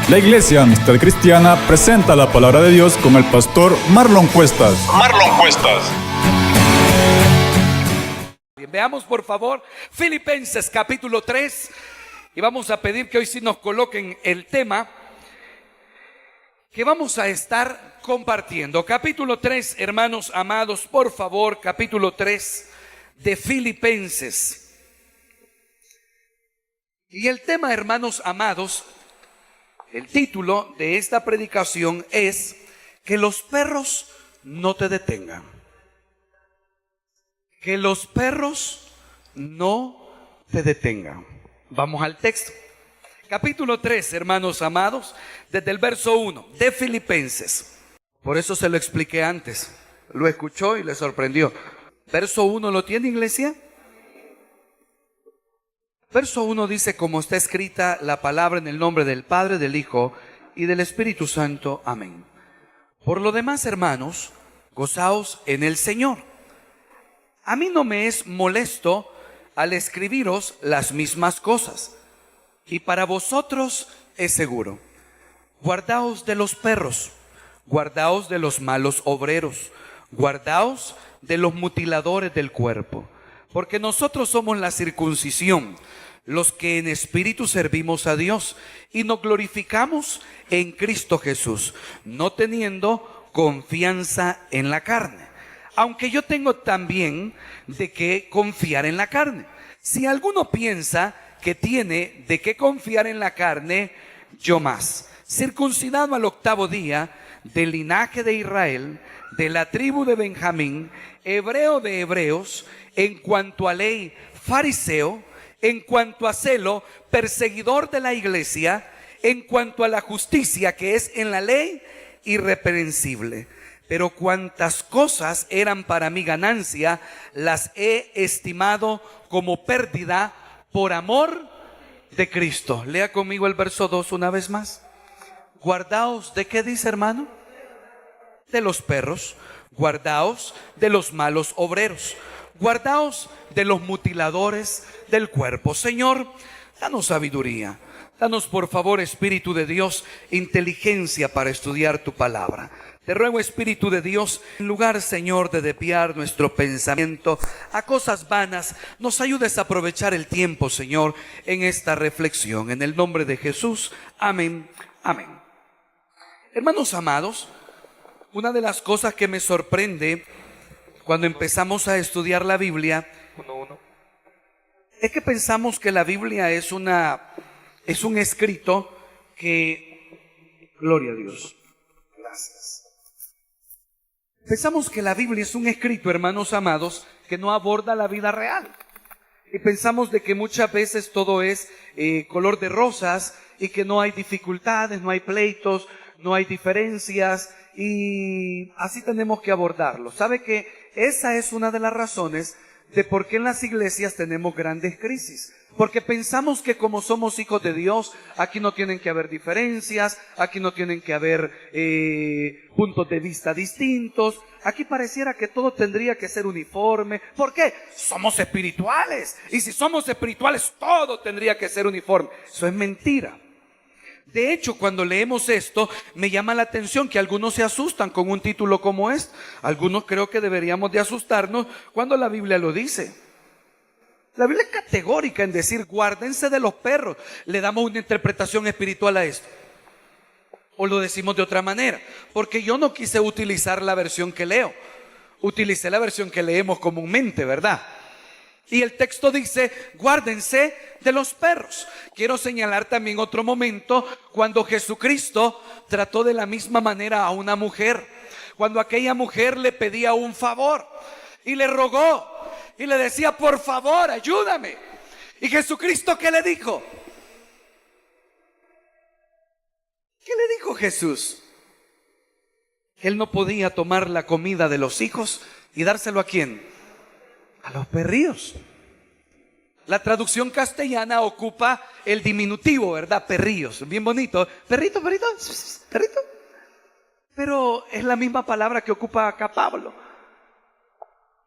La Iglesia Amistad Cristiana presenta la palabra de Dios con el pastor Marlon Cuestas. Bien, veamos por favor Filipenses capítulo 3 y vamos a pedir que hoy sí nos coloquen el tema que vamos a estar compartiendo. Capítulo 3, hermanos amados, por favor, capítulo 3 de Filipenses. Y el tema, hermanos amados, el título de esta predicación es que los perros no te detengan. Que los perros no te detengan. Vamos al texto. Capítulo 3, hermanos amados, desde el verso 1 de Filipenses. Por eso se lo expliqué antes. Lo escuchó y le sorprendió. Verso 1, ¿lo tiene, iglesia? Verso 1 dice: como está escrita la palabra en el nombre del Padre, del Hijo y del Espíritu Santo. Amén. Por lo demás, hermanos, gozaos en el Señor. A mí no me es molesto al escribiros las mismas cosas, y para vosotros es seguro. Guardaos de los perros, guardaos de los malos obreros, guardaos de los mutiladores del cuerpo, porque nosotros somos la circuncisión, los que en espíritu servimos a Dios y nos glorificamos en Cristo Jesús, no teniendo confianza en la carne. Aunque yo tengo también de qué confiar en la carne. Si alguno piensa que tiene de qué confiar en la carne, yo más. Circuncidado al 8º día, del linaje de Israel, de la tribu de Benjamín, hebreo de hebreos, en cuanto a ley, fariseo, en cuanto a celo, perseguidor de la iglesia, en cuanto a la justicia que es en la ley, irreprensible. Pero cuantas cosas eran para mi ganancia, las he estimado como pérdida por amor de Cristo. Lea conmigo el verso 2 una vez más. Guardaos, ¿de qué dice, hermano? De los perros. Guardaos de los malos obreros. Guardaos de los mutiladores del cuerpo. Señor, danos sabiduría. Danos por favor, Espíritu de Dios, inteligencia para estudiar tu palabra. Te ruego, Espíritu de Dios, en lugar, Señor, de desviar nuestro pensamiento a cosas vanas, nos ayudes a aprovechar el tiempo, Señor, en esta reflexión. En el nombre de Jesús, amén, amén. Hermanos amados, una de las cosas que me sorprende cuando empezamos a estudiar la Biblia es que pensamos que la Biblia es un escrito que, gloria a Dios, gracias. Pensamos que la Biblia es un escrito, hermanos amados, que no aborda la vida real. Y pensamos de que muchas veces todo es color de rosas y que no hay dificultades, no hay pleitos, no hay diferencias, y así tenemos que abordarlo. ¿Sabe que esa es una de las razones de por qué en las iglesias tenemos grandes crisis? Porque pensamos que como somos hijos de Dios, aquí no tienen que haber diferencias, aquí no tienen que haber puntos de vista distintos. Aquí pareciera que todo tendría que ser uniforme. ¿Por qué? Somos espirituales. Y si somos espirituales, todo tendría que ser uniforme. Eso es mentira. De hecho, cuando leemos esto, me llama la atención que algunos se asustan con un título como este. Algunos creo que deberíamos de asustarnos cuando la Biblia lo dice. La Biblia es categórica en decir, guárdense de los perros. Le damos una interpretación espiritual a esto. O lo decimos de otra manera. Porque yo no quise utilizar la versión que leo. Utilicé la versión que leemos comúnmente, ¿verdad? Y el texto dice, guárdense de los perros. Quiero señalar también otro momento cuando Jesucristo trató de la misma manera a una mujer. Cuando aquella mujer le pedía un favor y le rogó y le decía, por favor, ayúdame. Y Jesucristo, ¿qué le dijo? ¿Qué le dijo Jesús? Él no podía tomar la comida de los hijos y dárselo ¿a quién? A los perrillos. La traducción castellana ocupa el diminutivo, ¿verdad? Perrillos, bien bonito. Perrito, perrito, perrito. Pero es la misma palabra que ocupa acá Pablo.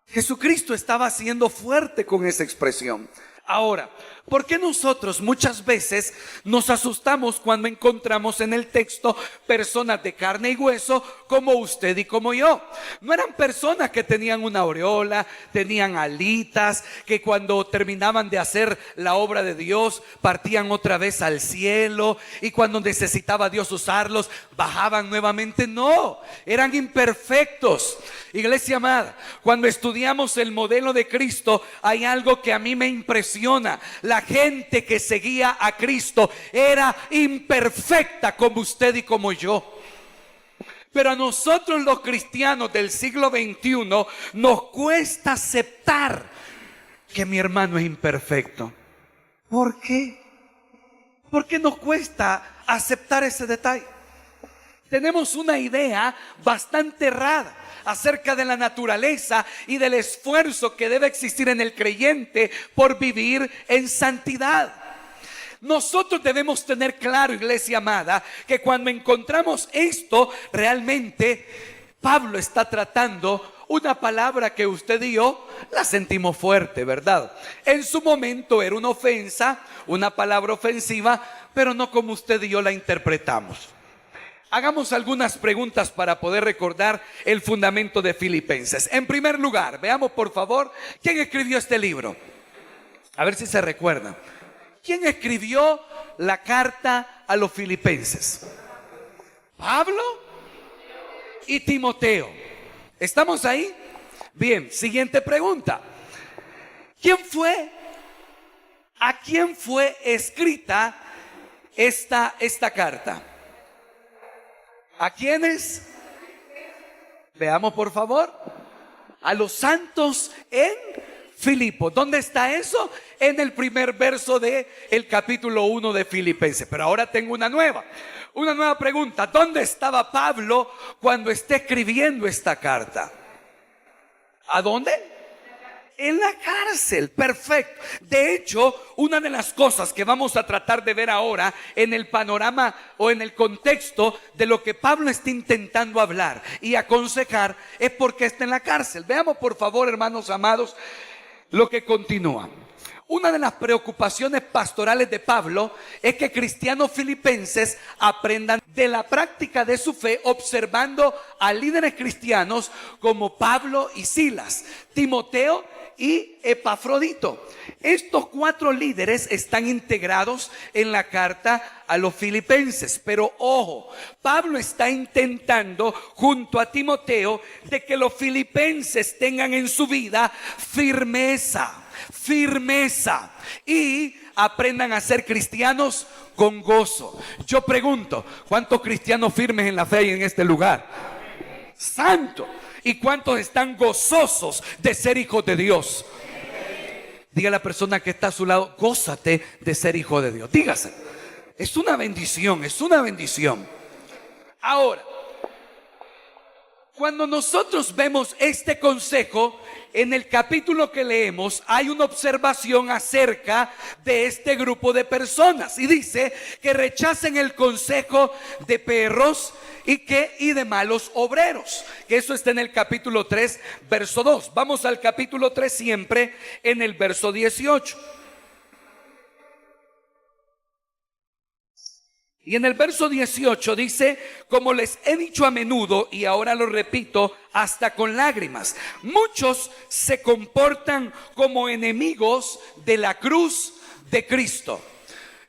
Jesucristo estaba siendo fuerte con esa expresión. Ahora, ¿por qué nosotros muchas veces nos asustamos cuando encontramos en el texto personas de carne y hueso como usted y como yo? No eran personas que tenían una aureola, tenían alitas, que cuando terminaban de hacer la obra de Dios partían otra vez al cielo y cuando necesitaba Dios usarlos bajaban nuevamente. No, eran imperfectos. Iglesia amada, cuando estudiamos el modelo de Cristo hay algo que a mí me impresiona. La gente que seguía a Cristo era imperfecta como usted y como yo. Pero a nosotros los cristianos del siglo XXI nos cuesta aceptar que mi hermano es imperfecto. ¿Por qué? ¿Por qué nos cuesta aceptar ese detalle? Tenemos una idea bastante errada acerca de la naturaleza y del esfuerzo que debe existir en el creyente por vivir en santidad. Nosotros debemos tener claro, iglesia amada, que cuando encontramos esto, realmente Pablo está tratando una palabra que usted y yo la sentimos fuerte, ¿verdad? En su momento era una ofensa, una palabra ofensiva, pero no como usted y yo la interpretamos. Hagamos algunas preguntas para poder recordar el fundamento de Filipenses. En primer lugar, veamos por favor, ¿quién escribió este libro? A ver si se recuerdan. ¿Quién escribió la carta a los Filipenses? Pablo y Timoteo. ¿Estamos ahí? Bien, siguiente pregunta. ¿A quién fue escrita esta carta? ¿A quiénes? Veamos por favor. A los santos en Filipos. ¿Dónde está eso? En el primer verso del capítulo 1 de Filipenses. Pero ahora tengo una nueva pregunta. ¿Dónde estaba Pablo cuando esté escribiendo esta carta? ¿A dónde? En la cárcel. Perfecto. De hecho, una de las cosas que vamos a tratar de ver ahora en el panorama o en el contexto de lo que Pablo está intentando hablar y aconsejar es porque está en la cárcel. Veamos por favor, hermanos amados, lo que continúa. Una de las preocupaciones pastorales de Pablo es que cristianos filipenses aprendan de la práctica de su fe observando a líderes cristianos como Pablo y Silas, Timoteo y Epafrodito. Estos 4 líderes están integrados en la carta a los Filipenses. Pero ojo, Pablo está intentando junto a Timoteo de que los filipenses tengan en su vida firmeza y aprendan a ser cristianos con gozo. Yo pregunto, ¿cuántos cristianos firmes en la fe hay en este lugar? Santo. ¿Y cuántos están gozosos de ser hijos de Dios? Diga a la persona que está a su lado, gózate de ser hijo de Dios. Dígase, es una bendición, es una bendición. Ahora, cuando nosotros vemos este consejo, en el capítulo que leemos hay una observación acerca de este grupo de personas y dice que rechacen el consejo de perros y de malos obreros, que eso está en el capítulo 3 verso 2. Vamos al capítulo 3 siempre en el verso 18. Y en el verso 18 dice, como les he dicho a menudo y ahora lo repito hasta con lágrimas, muchos se comportan como enemigos de la cruz de Cristo.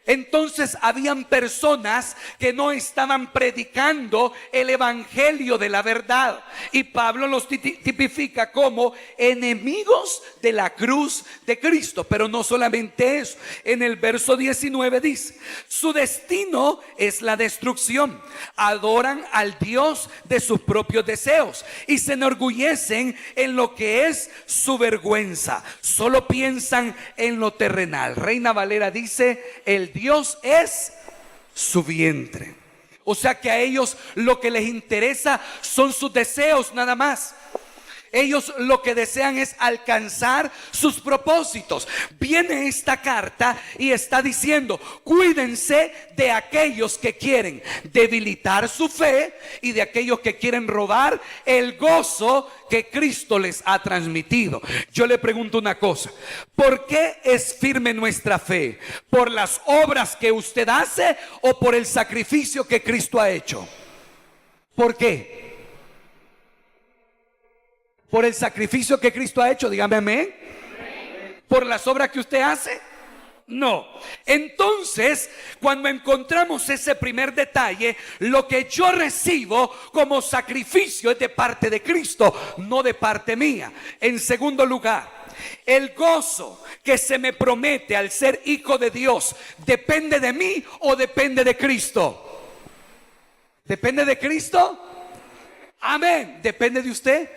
Entonces habían personas que no estaban predicando el evangelio de la verdad y Pablo los tipifica como enemigos de la cruz de Cristo. Pero no solamente eso, en el verso 19 dice, su destino es la destrucción, adoran al Dios de sus propios deseos y se enorgullecen en lo que es su vergüenza, solo piensan en lo terrenal. Reina Valera dice, el Dios es su vientre. O sea que a ellos lo que les interesa son sus deseos nada más. Ellos lo que desean es alcanzar sus propósitos. Viene esta carta y está diciendo: cuídense de aquellos que quieren debilitar su fe y de aquellos que quieren robar el gozo que Cristo les ha transmitido. Yo le pregunto una cosa: ¿por qué es firme nuestra fe? ¿Por las obras que usted hace o por el sacrificio que Cristo ha hecho? ¿Por qué? Por el sacrificio que Cristo ha hecho, dígame amén. ¿Por las obras que usted hace? No. Entonces, cuando encontramos ese primer detalle, lo que yo recibo como sacrificio es de parte de Cristo, no de parte mía. En segundo lugar, el gozo que se me promete al ser hijo de Dios, ¿depende de mí o depende de Cristo? ¿Depende de Cristo? Amén. ¿Depende de usted?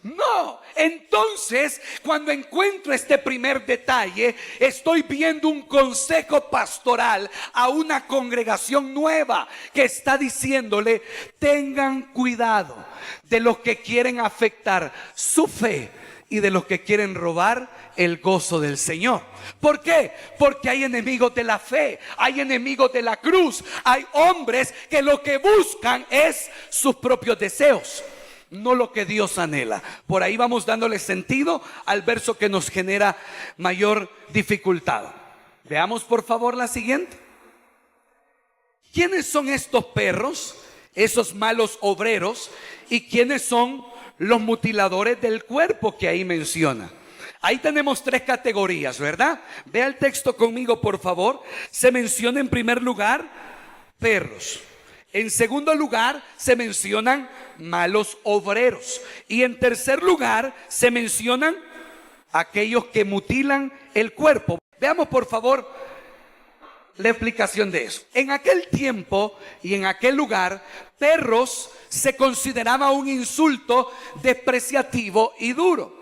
No. Entonces, cuando encuentro este primer detalle, estoy viendo un consejo pastoral a una congregación nueva que está diciéndole: tengan cuidado de los que quieren afectar su fe y de los que quieren robar el gozo del Señor. ¿Por qué? Porque hay enemigos de la fe, hay enemigos de la cruz, hay hombres que lo que buscan es sus propios deseos, no lo que Dios anhela. Por ahí vamos dándole sentido al verso que nos genera mayor dificultad. Veamos por favor la siguiente. ¿Quiénes son estos perros, esos malos obreros? ¿Y quiénes son los mutiladores del cuerpo que ahí menciona? Ahí tenemos tres categorías, ¿verdad? Vea el texto conmigo por favor. Se menciona en primer lugar perros. En segundo lugar se mencionan malos obreros. Y en tercer lugar se mencionan aquellos que mutilan el cuerpo. Veamos por favor la explicación de eso. En aquel tiempo y en aquel lugar, perros se consideraba un insulto despreciativo y duro,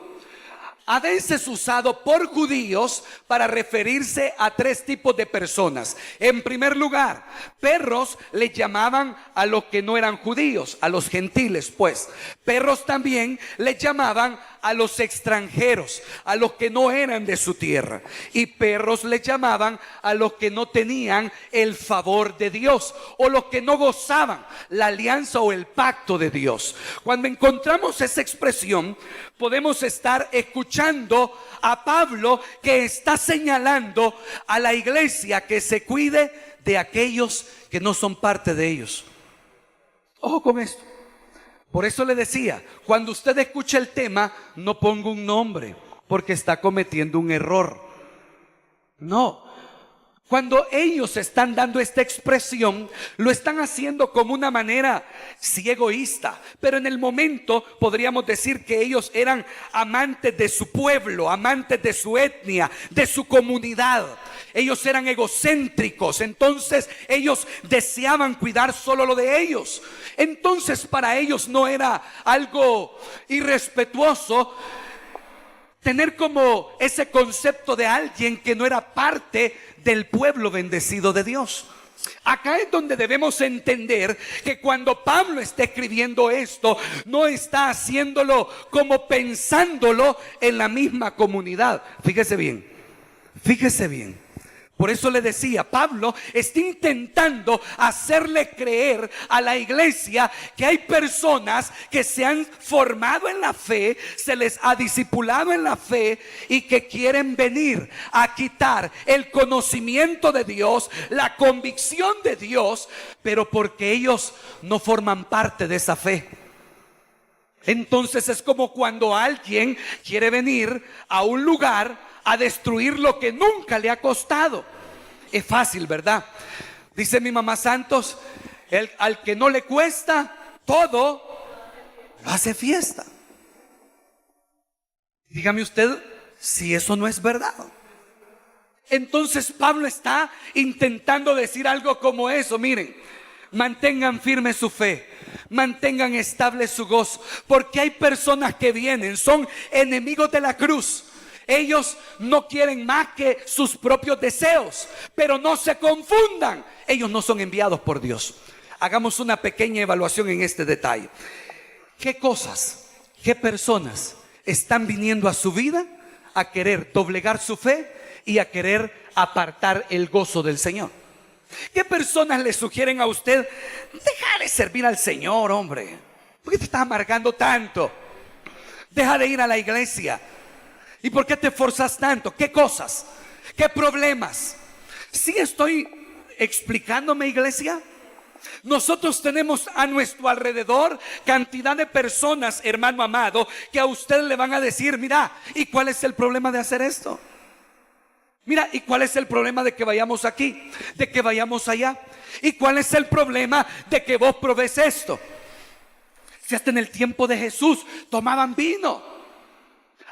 a veces usado por judíos para referirse a tres tipos de personas. En primer lugar, perros le llamaban a los que no eran judíos, a los gentiles pues. Perros también le llamaban a los extranjeros, a los que no eran de su tierra. Y perros le llamaban a los que no tenían el favor de Dios, o los que no gozaban la alianza o el pacto de Dios. Cuando encontramos esa expresión, podemos estar escuchando a Pablo que está señalando a la iglesia que se cuide de aquellos que no son parte de ellos. Ojo con esto. Por eso le decía, cuando usted escuche el tema, no ponga un nombre, porque está cometiendo un error. No. Cuando ellos están dando esta expresión, lo están haciendo como una manera sí egoísta, pero en el momento podríamos decir que ellos eran amantes de su pueblo, amantes de su etnia, de su comunidad. Ellos eran egocéntricos, entonces ellos deseaban cuidar solo lo de ellos. Entonces para ellos no era algo irrespetuoso tener como ese concepto de alguien que no era parte del pueblo bendecido de Dios. Acá es donde debemos entender que cuando Pablo está escribiendo esto, no está haciéndolo como pensándolo en la misma comunidad. Fíjese bien, fíjese bien. Por eso le decía, Pablo está intentando hacerle creer a la iglesia que hay personas que se han formado en la fe, se les ha discipulado en la fe y que quieren venir a quitar el conocimiento de Dios, la convicción de Dios, pero porque ellos no forman parte de esa fe. Entonces es como cuando alguien quiere venir a un lugar a destruir lo que nunca le ha costado. Es fácil, ¿verdad? Dice mi mamá Santos, al que no le cuesta, todo lo hace fiesta. Dígame usted si eso no es verdad. Entonces Pablo está intentando decir algo como eso. Miren, mantengan firme su fe, mantengan estable su gozo, porque hay personas que vienen, son enemigos de la cruz. Ellos no quieren más que sus propios deseos, pero no se confundan, ellos no son enviados por Dios. Hagamos una pequeña evaluación en este detalle. ¿Qué cosas ¿Qué personas están viniendo a su vida a querer doblegar su fe y a querer apartar el gozo del Señor? ¿Qué personas le sugieren a usted: deja de servir al Señor, hombre? ¿Por qué te estás amargando tanto? Deja de ir a la iglesia. ¿Y por qué te esforzas tanto? ¿Qué cosas? ¿Qué problemas? ¿Sí estoy explicándome, iglesia? Nosotros tenemos a nuestro alrededor cantidad de personas, hermano amado, que a usted le van a decir: mira, ¿y cuál es el problema de hacer esto? Mira, ¿y cuál es el problema de que vayamos aquí? De que vayamos allá. ¿Y cuál es el problema de que vos probés esto? Si hasta en el tiempo de Jesús tomaban vino.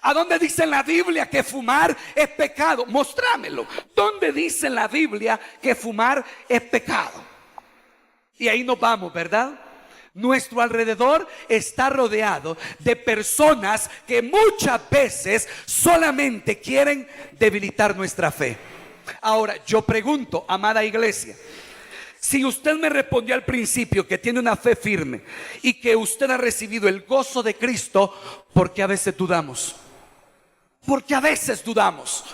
¿A dónde dice en la Biblia que fumar es pecado? Mostrámelo. ¿Dónde dice en la Biblia que fumar es pecado? Y ahí nos vamos, ¿verdad? Nuestro alrededor está rodeado de personas que muchas veces solamente quieren debilitar nuestra fe. Ahora, yo pregunto, amada iglesia, si usted me respondió al principio que tiene una fe firme y que usted ha recibido el gozo de Cristo, ¿por qué a veces dudamos? Porque a veces dudamos.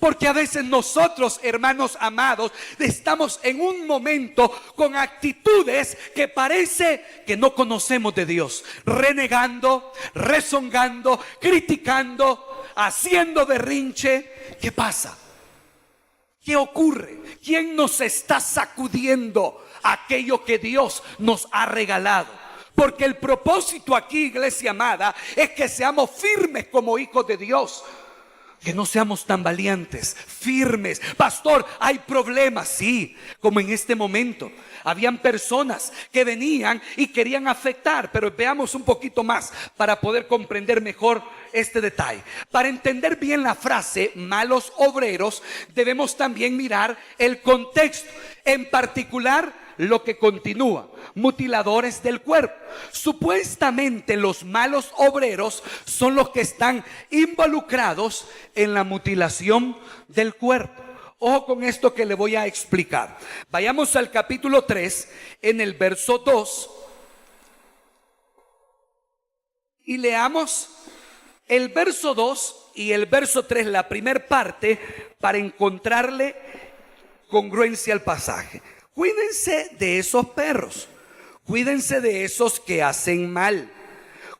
Porque a veces nosotros, hermanos amados, estamos en un momento con actitudes que parece que no conocemos de Dios. Renegando, rezongando, criticando, haciendo berrinche. ¿Qué pasa? ¿Qué ocurre? ¿Quién nos está sacudiendo aquello que Dios nos ha regalado? Porque el propósito aquí, iglesia amada, es que seamos firmes como hijos de Dios. Que no seamos tan valientes, firmes. Pastor, hay problemas, sí, como en este momento. Habían personas que venían y querían afectar, pero veamos un poquito más para poder comprender mejor este detalle. Para entender bien la frase malos obreros, debemos también mirar el contexto, en particular lo que continúa: mutiladores del cuerpo. Supuestamente los malos obreros son los que están involucrados en la mutilación del cuerpo. Ojo con esto que le voy a explicar. Vayamos al capítulo 3, en el verso 2, y leamos el verso 2 y el verso 3, la primera parte, para encontrarle congruencia al pasaje. Cuídense de esos perros, cuídense de esos que hacen mal,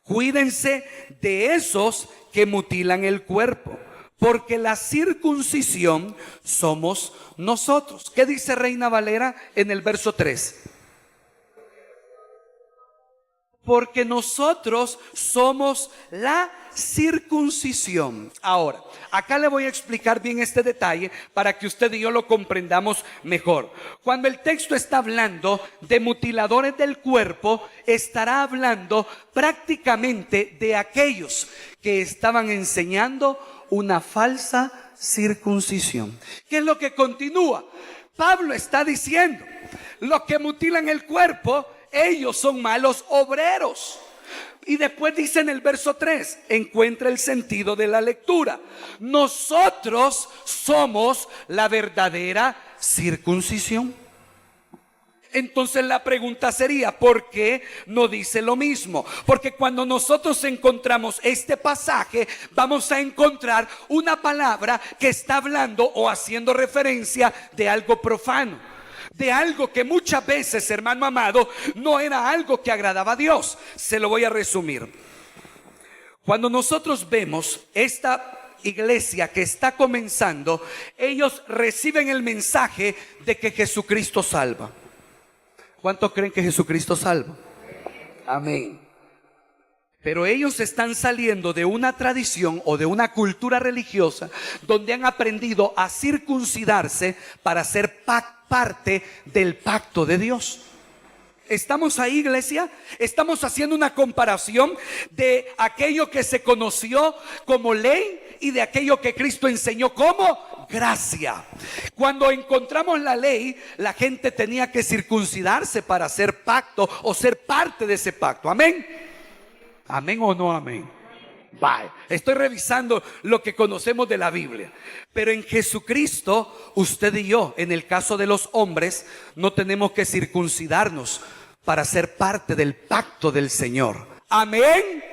cuídense de esos que mutilan el cuerpo, porque la circuncisión somos nosotros. ¿Qué dice Reina Valera en el verso 3? Porque nosotros somos la circuncisión. Ahora, acá le voy a explicar bien este detalle para que usted y yo lo comprendamos mejor. Cuando el texto está hablando de mutiladores del cuerpo, estará hablando prácticamente de aquellos que estaban enseñando una falsa circuncisión. ¿Qué es lo que continúa? Pablo está diciendo: los que mutilan el cuerpo, ellos son malos obreros. Y después dice en el verso 3, encuentra el sentido de la lectura: nosotros somos la verdadera circuncisión. Entonces la pregunta sería: ¿por qué no dice lo mismo? Porque cuando nosotros encontramos este pasaje, vamos a encontrar una palabra que está hablando o haciendo referencia de algo profano, de algo que muchas veces, hermano amado, no era algo que agradaba a Dios. Se lo voy a resumir. Cuando nosotros vemos esta iglesia que está comenzando, ellos reciben el mensaje de que Jesucristo salva. ¿Cuántos creen que Jesucristo salva? Amén. Pero ellos están saliendo de una tradición o de una cultura religiosa donde han aprendido a circuncidarse para ser parte del pacto de Dios. ¿Estamos ahí, iglesia? Estamos haciendo una comparación de aquello que se conoció como ley y de aquello que Cristo enseñó como gracia. Cuando encontramos la ley, la gente tenía que circuncidarse para hacer pacto o ser parte de ese pacto. Amén. ¿Amén o no amén? Vale. Estoy revisando lo que conocemos de la Biblia. Pero en Jesucristo, usted y yo, en el caso de los hombres, no tenemos que circuncidarnos para ser parte del pacto del Señor. Amén.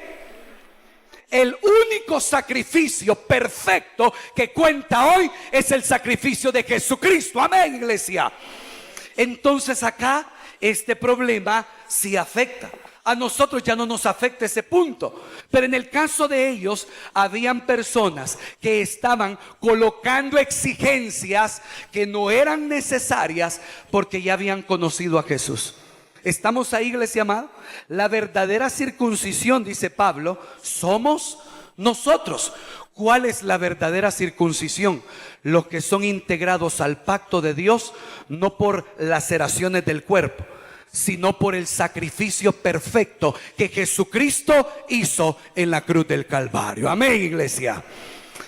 El único sacrificio perfecto que cuenta hoy es el sacrificio de Jesucristo. Amén, iglesia. Entonces acá este problema sí afecta. A nosotros ya no nos afecta ese punto, pero en el caso de ellos habían personas que estaban colocando exigencias que no eran necesarias porque ya habían conocido a Jesús. ¿Estamos ahí, iglesia amada? La verdadera circuncisión, dice Pablo, somos nosotros. ¿Cuál es la verdadera circuncisión? Los que son integrados al pacto de Dios, no por laceraciones del cuerpo, sino por el sacrificio perfecto que Jesucristo hizo en la cruz del Calvario. Amén, iglesia.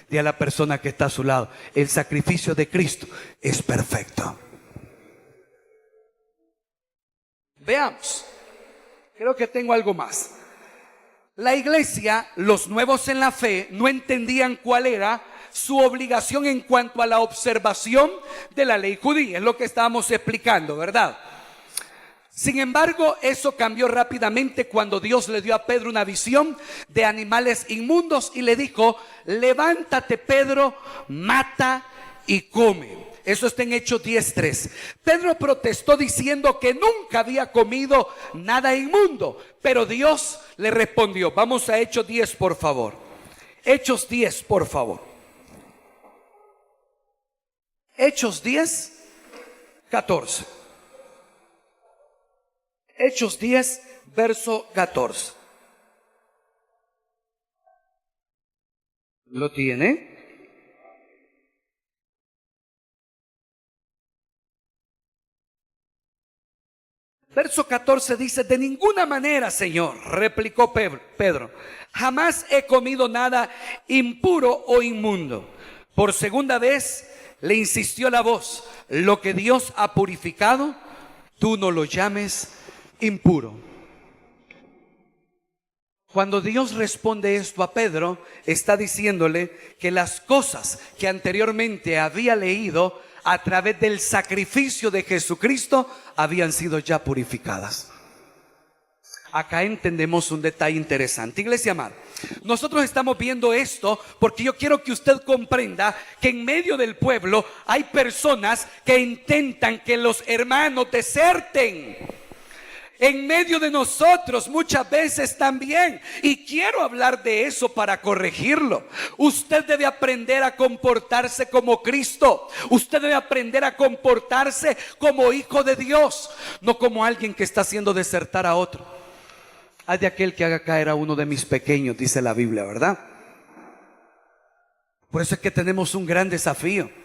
Dile a la persona que está a su lado: el sacrificio de Cristo es perfecto. Veamos, creo que tengo algo más. La iglesia, los nuevos en la fe, no entendían cuál era su obligación en cuanto a la observación de la ley judía. Es lo que estábamos explicando, ¿verdad? Sin embargo, eso cambió rápidamente cuando Dios le dio a Pedro una visión de animales inmundos y le dijo: levántate, Pedro, mata y come. Eso está en Hechos 10:3. Pedro protestó diciendo que nunca había comido nada inmundo, pero Dios le respondió. Vamos a Hechos 10, por favor. Hechos 10, por favor. Hechos 10, 14. Hechos 10, verso 14. ¿Lo tiene? Verso 14 dice: de ninguna manera, Señor, replicó Pedro, jamás he comido nada impuro o inmundo. Por segunda vez le insistió la voz: lo que Dios ha purificado, tú no lo llames impuro. Cuando Dios responde esto a Pedro, está diciéndole que las cosas que anteriormente había leído a través del sacrificio de Jesucristo habían sido ya purificadas. Acá entendemos un detalle interesante, iglesia amada. Nosotros estamos viendo esto porque yo quiero que usted comprenda que en medio del pueblo hay personas que intentan que los hermanos deserten. En medio de nosotros muchas veces también, y quiero hablar de eso para corregirlo. Usted debe aprender a comportarse como Cristo. Usted debe aprender a comportarse como hijo de Dios, no como alguien que está haciendo desertar a otro. Hay de aquel que haga caer a uno de mis pequeños, dice la Biblia, ¿verdad? Por eso es que tenemos un gran desafío.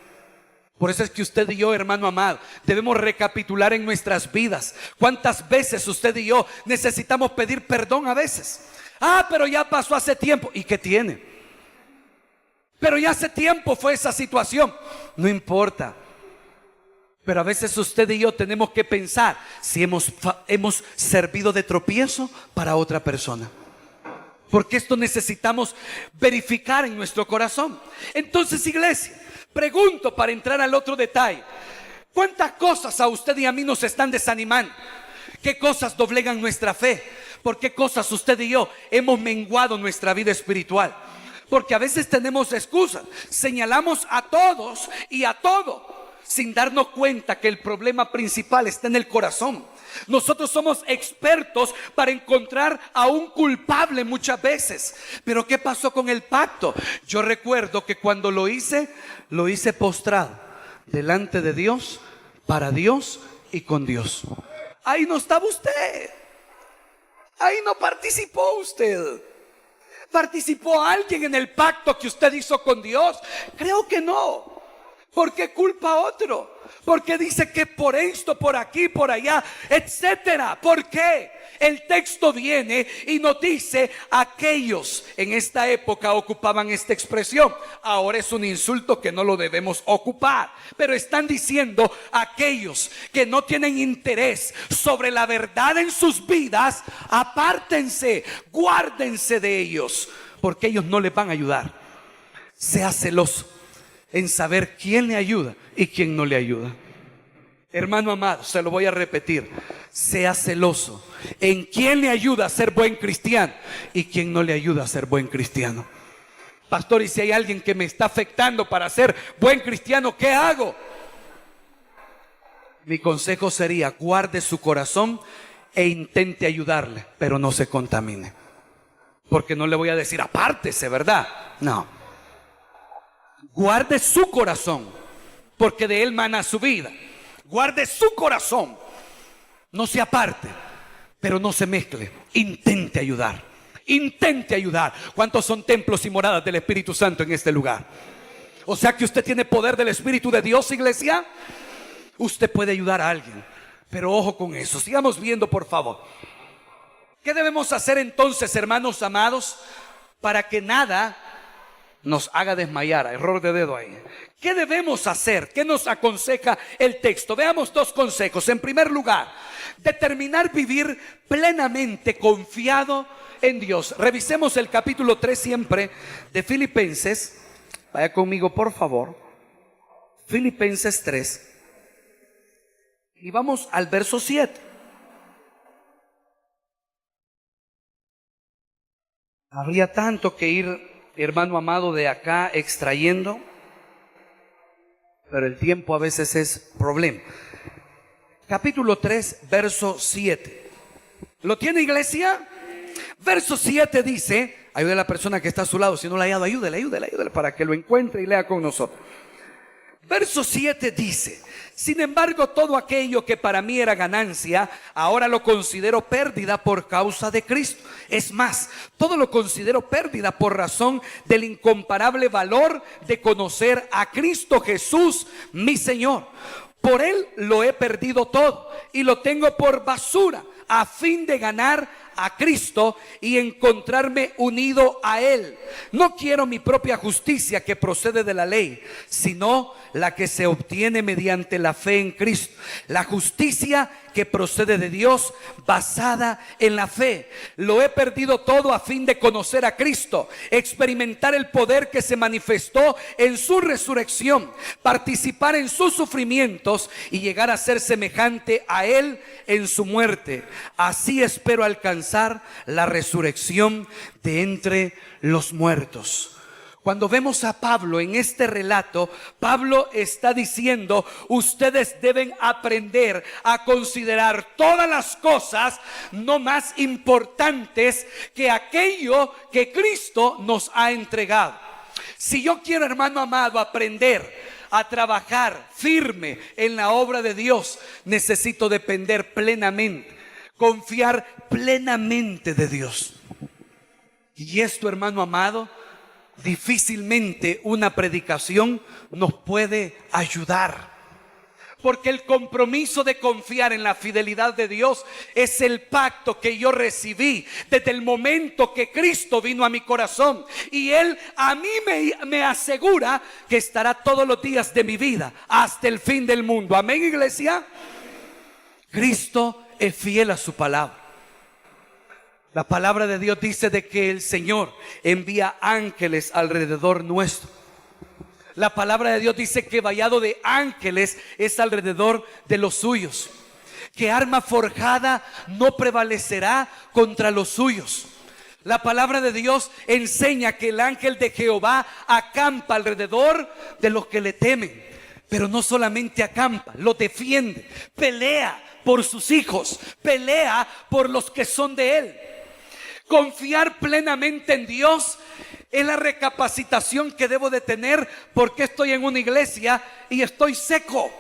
Por eso es que usted y yo, hermano amado, debemos recapitular en nuestras vidas cuántas veces usted y yo necesitamos pedir perdón a veces. Pero ya pasó hace tiempo. ¿Y qué tiene? Pero ya hace tiempo fue esa situación. No importa. Pero a veces usted y yo tenemos que pensar si hemos servido de tropiezo para otra persona. Porque esto necesitamos verificar en nuestro corazón. Entonces, iglesia, pregunto para entrar al otro detalle: ¿cuántas cosas a usted y a mí nos están desanimando? ¿Qué cosas doblegan nuestra fe? ¿Por qué cosas usted y yo hemos menguado nuestra vida espiritual? Porque a veces tenemos excusas, señalamos a todos y a todo, sin darnos cuenta que el problema principal está en el corazón. Nosotros somos expertos para encontrar a un culpable muchas veces. Pero ¿qué pasó con el pacto? Yo recuerdo que cuando lo hice postrado delante de Dios, para Dios y con Dios. Ahí no estaba usted. Ahí no participó usted. ¿Participó alguien en el pacto que usted hizo con Dios? Creo que no. ¿Por qué culpa a otro? Porque dice que por esto, por aquí, por allá, etcétera. ¿Por qué? El texto viene y nos dice: aquellos en esta época ocupaban esta expresión. Ahora es un insulto que no lo debemos ocupar, pero están diciendo: aquellos que no tienen interés sobre la verdad en sus vidas, apártense, guárdense de ellos, porque ellos no les van a ayudar. Sea celoso en saber quién le ayuda y quién no le ayuda. Hermano amado, se lo voy a repetir. Sea celoso en quién le ayuda a ser buen cristiano y quién no le ayuda a ser buen cristiano. Pastor, y si hay alguien que me está afectando para ser buen cristiano, ¿qué hago? Mi consejo sería: guarde su corazón e intente ayudarle, pero no se contamine. Porque no le voy a decir apártese, ¿verdad? No. Guarde su corazón, porque de él mana su vida. Guarde su corazón. No se aparte, pero no se mezcle. Intente ayudar. Intente ayudar. ¿Cuántos son templos y moradas del Espíritu Santo en este lugar? O sea que usted tiene poder del Espíritu de Dios, iglesia. Usted puede ayudar a alguien, pero ojo con eso. Sigamos viendo, por favor. ¿Qué debemos hacer entonces, hermanos amados, para que nada nos haga desmayar? Error de dedo ahí. ¿Qué debemos hacer? ¿Qué nos aconseja el texto? Veamos dos consejos. En primer lugar, determinar vivir plenamente confiado en Dios. Revisemos el capítulo 3 siempre de Filipenses. Vaya conmigo, por favor. Filipenses 3. Y vamos al verso 7. Habría tanto que ir, hermano amado, de acá extrayendo, pero el tiempo a veces es problema. Capítulo 3, verso 7. ¿Lo tiene, iglesia? Verso 7 dice, ayude a la persona que está a su lado, si no la ha hallado, ayúdele para que lo encuentre y lea con nosotros. Verso 7 dice: sin embargo, todo aquello que para mí era ganancia, ahora lo considero pérdida por causa de Cristo. Es más, todo lo considero pérdida por razón del incomparable valor de conocer a Cristo Jesús, mi Señor. Por Él lo he perdido todo y lo tengo por basura, a fin de ganar a Cristo y encontrarme unido a Él. No quiero mi propia justicia que procede de la ley, sino la que se obtiene mediante la fe en Cristo. La justicia que procede de Dios basada en la fe. Lo he perdido todo a fin de conocer a Cristo, experimentar el poder que se manifestó en su resurrección, participar en sus sufrimientos y llegar a ser semejante a Él en su muerte. Así espero alcanzar la resurrección de entre los muertos. Cuando vemos a Pablo en este relato, Pablo está diciendo: ustedes deben aprender a considerar todas las cosas no más importantes que aquello que Cristo nos ha entregado. Si yo quiero, hermano amado, aprender a trabajar firme en la obra de Dios, necesito depender plenamente, confiar plenamente de Dios. Y esto, hermano amado, difícilmente una predicación nos puede ayudar, porque el compromiso de confiar en la fidelidad de Dios es el pacto que yo recibí desde el momento que Cristo vino a mi corazón, y Él a mí me asegura que estará todos los días de mi vida hasta el fin del mundo. Amén, iglesia. Cristo es fiel a su palabra. La palabra de Dios dice de que el Señor envía ángeles alrededor nuestro. La palabra de Dios dice que vallado de ángeles es alrededor de los suyos, que arma forjada no prevalecerá contra los suyos. La palabra de Dios enseña que el ángel de Jehová acampa alrededor de los que le temen. Pero no solamente acampa, lo defiende, pelea por sus hijos, pelea por los que son de Él. Confiar plenamente en Dios es la recapacitación que debo de tener. ¿Por qué estoy en una iglesia y estoy seco?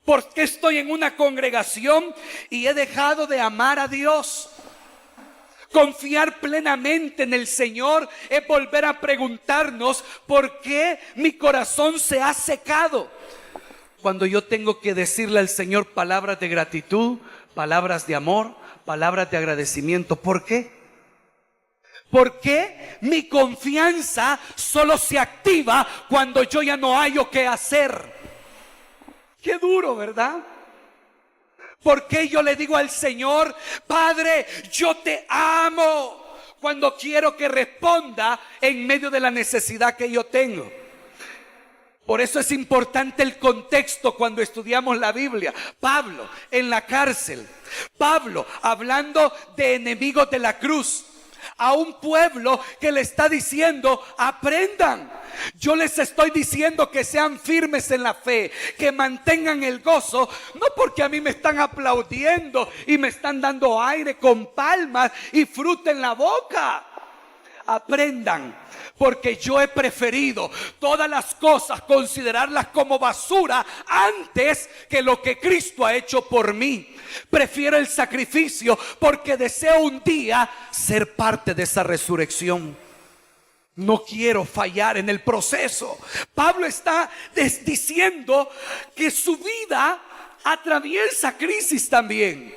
¿Por qué estoy en una congregación y he dejado de amar a Dios? Confiar plenamente en el Señor es volver a preguntarnos: ¿por qué mi corazón se ha secado? Cuando yo tengo que decirle al Señor palabras de gratitud, palabras de amor, palabras de agradecimiento. ¿Por qué? ¿Por qué mi confianza solo se activa cuando yo ya no hallo qué hacer? Qué duro, ¿verdad? ¿Por qué yo le digo al Señor: Padre, yo te amo, cuando quiero que responda en medio de la necesidad que yo tengo? Por eso es importante el contexto cuando estudiamos la Biblia. Pablo en la cárcel. Pablo hablando de enemigos de la cruz. A un pueblo que le está diciendo: aprendan. Yo les estoy diciendo que sean firmes en la fe, que mantengan el gozo, no porque a mí me están aplaudiendo y me están dando aire con palmas y fruta en la boca. Aprendan, porque yo he preferido todas las cosas considerarlas como basura antes que lo que Cristo ha hecho por mí. Prefiero el sacrificio porque deseo un día ser parte de esa resurrección. No quiero fallar en el proceso. Pablo está diciendo que su vida atraviesa crisis también,